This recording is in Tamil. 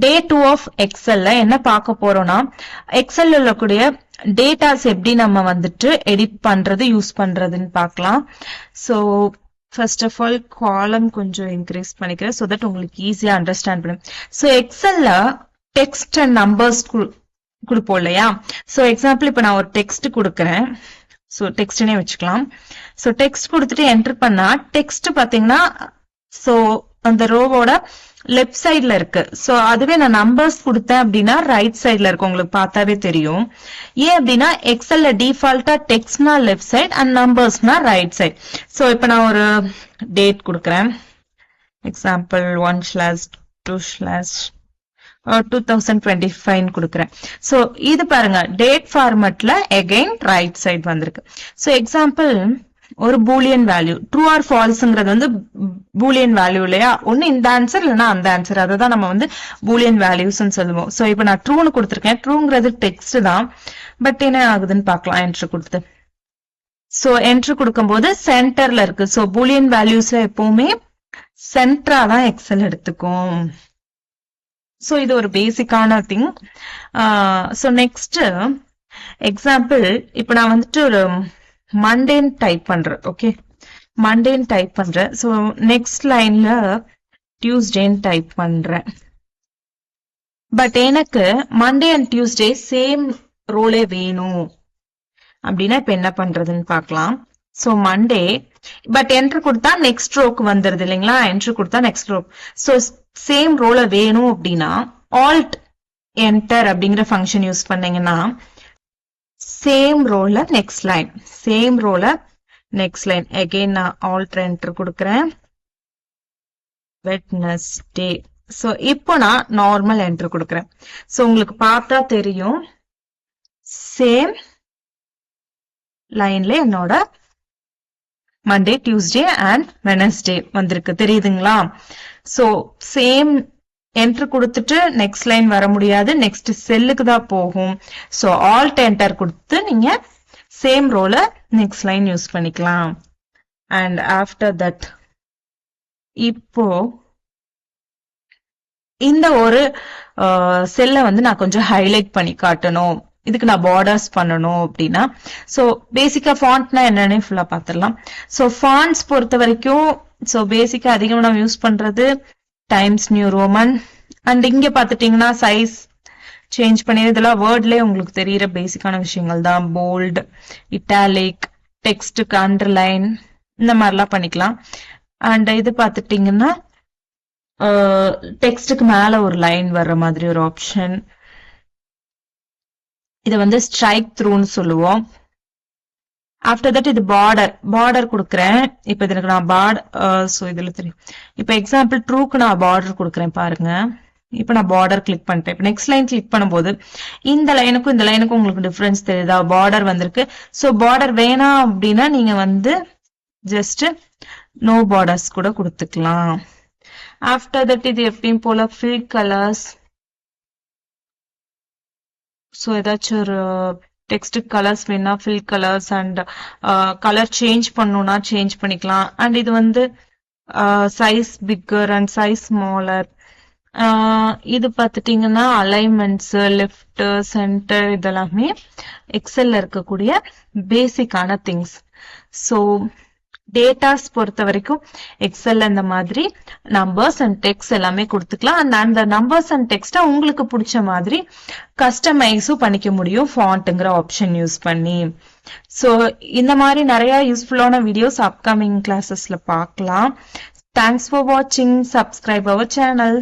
டே 2 ஆஃப் எக்ஸல்ல என்ன பார்க்க போறோம்னா எக்ஸல்ல இருக்கக்கூடிய டேட்டாஸ் எப்படி நம்ம வந்துட்டு எடிட் பண்றது யூஸ் பண்றதுன்னு பார்க்கலாம். ஸோ ஃபர்ஸ்ட் ஆஃப் ஆல் காலம் கொஞ்சம் இன்க்ரீஸ் பண்ணிக்கிறேன் ஸோ தட் உங்களுக்கு ஈஸியா அண்டர்ஸ்டாண்ட் பண்ணும். ஸோ எக்ஸல்ல டெக்ஸ்ட் அண்ட் நம்பர்ஸ் கொடுப்போம் இல்லையா? ஸோ எக்ஸாம்பிள் இப்போ நான் ஒரு டெக்ஸ்ட் கொடுக்குறேன். ஸோ டெக்ஸ்ட்னே வச்சுக்கலாம். ஸோ டெக்ஸ்ட் கொடுத்துட்டு என்டர் பண்ணா டெக்ஸ்ட் பாத்தீங்கன்னா ஸோ அந்த ரோவோட லெஃப்ட் சைட்ல இருக்கு. சோ அதுவே நான் நம்பர்ஸ் கொடுத்தேன் அப்படின்னா ரைட் சைட்ல இருக்கு. உங்களுக்கு பார்த்தாவே தெரியும். ஏன் அப்படின்னா எக்ஸல்ல டிஃபால்ட்டா டெக்ஸ்ட்னா லெஃப்ட் சைட் அண்ட் நம்பர்ஸ்னா ரைட் சைட். சோ இப்ப நான் ஒரு டேட் கொடுக்குறேன். எக்ஸாம்பிள் 1/2/2025 கொடுக்குறேன். சோ இது பாருங்க டேட் ஃபார்மட்ல அகைன் ரைட் சைட் வந்திருக்கு. சோ எக்ஸாம்பிள் ஒரு பூலியன் வேல்யூ ட்ரூ ஆர் ஃபால்ஸ்ங்கிறது வந்து பூலியன் வேல்யூ இல்லையா? ஒன்னு இந்த ஆன்சர் இல்லைன்னா அந்த ஆன்சர், அதை தான் நம்ம வந்து பூலியன் வேல்யூஸ் சொல்லுவோம். சோ இப்ப நான் ட்ரூன்னு கொடுத்துருக்கேன். ட்ரூங்கிறது டெக்ஸ்ட் தான். பட் என்ன ஆகுதுன்னு பார்க்கலாம் என்ட்ரு கொடுத்து. சோ என்ட்ரு கொடுக்கும் போது சென்டர்ல இருக்கு. சோ பூலியன் வேல்யூஸ் எப்பவுமே சென்டரா தான் எக்ஸல் எடுத்துக்கும். சோ இது ஒரு பேசிக்கான திங். சோ நெக்ஸ்ட் எக்ஸாம்பிள் இப்ப நான் வந்துட்டு ஒரு மண்டேன் டைப் பண்றேன். ஓகே, மண்டேன் டைப் பண்றேன். சோ நெக்ஸ்ட் லைன்ல டியூஸ்டேன்னு டைப் பண்றேன். பட் எனக்கு மண்டே அண்ட் டியூஸ்டே சேம் ரோலே வேணும் அப்படின்னா இப்ப என்ன பண்றதுன்னு பார்க்கலாம். சோ மண்டே பட் என்டர் கொடுத்தா நெக்ஸ்ட் ரோக்கு வந்துருது இல்லைங்களா? என்டர் கொடுத்தா நெக்ஸ்ட் ரோக். சோ சேம் ரோல வேணும் அப்படின்னா ஆல்ட் என்டர் அப்படிங்கிற ஃபங்க்ஷன் யூஸ் பண்ணீங்கன்னா சேம் ரோல நெக்ஸ்ட் லைன், சேம் ரோல நெக்ஸ்ட் லைன். அகைன் நான் ஆல்ட் என்டர் கொடுக்குறேன். வெட்னஸ்டே. சோ இப்போ நான் நார்மல் என்டர் கொடுக்குறேன். சோ உங்களுக்கு பார்த்தா தெரியும் சேம் லைன்ல என்னோட மண்டே, டியூஸ்டே அண்ட் வெனஸ்டே வந்திருக்கு. தெரியுதுங்களா? சோ சேம் என்டர் கொடுத்துட்டு நெக்ஸ்ட் லைன் வர முடியாது, நெக்ஸ்ட் செல்லுக்கு தான் போகும். சோ ஆல்ட் என்டர் கொடுத்து நீங்க சேம் ரோல நெக்ஸ்ட் லைன் யூஸ் பண்ணிக்கலாம். அண்ட் ஆஃப்டர் தட் இப்போ இந்த ஒரு செல்லை வந்து நான் கொஞ்சம் ஹைலைட் பண்ணி காட்டணும், இதுக்கு நான் பார்டர்ஸ் பண்ணணும் அப்படின்னா சோ பேசிக்கா ஃபாண்ட்னா என்னன்னு ஃபுல்லா பாத்துடலாம். சோ ஃபாண்ட்ஸ் பொறுத்த வரைக்கும் சோ பேசிக்கா அதிகமா நம்ம யூஸ் பண்றது டைம்ஸ் நியூ ரோமன். அண்ட் இங்க பாத்துட்டீங்கன்னா சைஸ் சேஞ்ச் பண்ணி இதெல்லாம் வேர்ட்லயே உங்களுக்கு தெரியுற பேசிக்கான விஷயங்கள் தான். போல்ட், இட்டாலிக், டெக்ஸ்டுக்கு அண்டர்லைன் இந்த மாதிரிலாம் பண்ணிக்கலாம். அண்ட் இது பாத்துட்டீங்கன்னா டெக்ஸ்டுக்கு மேல ஒரு லைன் வர்ற மாதிரி ஒரு ஆப்ஷன். இதை வந்து ஸ்ட்ரைக் த்ரூன்னு சொல்லுவோம். ஆஃப்டர் தட் இது பார்டர் கொடுக்குறேன். இப்ப இதுக்கு நான் சோ இதுல தெரியும். இப்ப எக்ஸாம்பிள் ட்ரூக்கு நான் பார்டர் கொடுக்குறேன் பாருங்க. இப்ப நான் பார்டர் கிளிக் பண்ணிட்டேன். இப்ப நெக்ஸ்ட் லைன் கிளிக் பண்ணும்போது இந்த லைனுக்கும் இந்த லைனுக்கும் உங்களுக்கு டிஃபரன்ஸ் தெரியுதா? பார்டர் வந்திருக்கு. சோ பார்டர் வேணாம் அப்படின்னா நீங்க வந்து ஜஸ்ட் நோ பார்டர்ஸ் கூட கொடுத்துக்கலாம். ஆஃப்டர் தட் இது எப்பயும் போல ஃபில் கலர்ஸ். சோ ஏதாச்சும் ஒரு டெக்ஸ்ட் கலர்ஸ் வேணா fill colours and colour change பண்ணணும்னா சேஞ்ச் பண்ணிக்கலாம். அண்ட் இது வந்து size bigger and size smaller. இது பார்த்துட்டீங்கன்னா அலைன்மெண்ட்ஸ், லெஃப்ட், சென்டர் இதெல்லாமே எக்ஸல்ல இருக்கக்கூடிய பேசிக்கான திங்ஸ். ஸோ டேட்டாஸ் பொறுத்த வரைக்கும் எக்ஸல்ல இந்த மாதிரி நம்பர்ஸ் அண்ட் டெக்ஸ்ட் எல்லாமே கொடுத்துக்கலாம். அந்த நம்பர்ஸ் அண்ட் டெக்ஸ்ட உங்களுக்கு பிடிச்ச மாதிரி கஸ்டமைஸும் பண்ணிக்க முடியும் ஃபாண்ட்ங்கிற ஆப்ஷன் யூஸ் பண்ணி. ஸோ இந்த மாதிரி நிறைய யூஸ்ஃபுல்லான வீடியோஸ் அப்கமிங் கிளாஸஸ்ல பார்க்கலாம். தேங்க்ஸ் ஃபார் வாட்சிங். Subscribe our channel.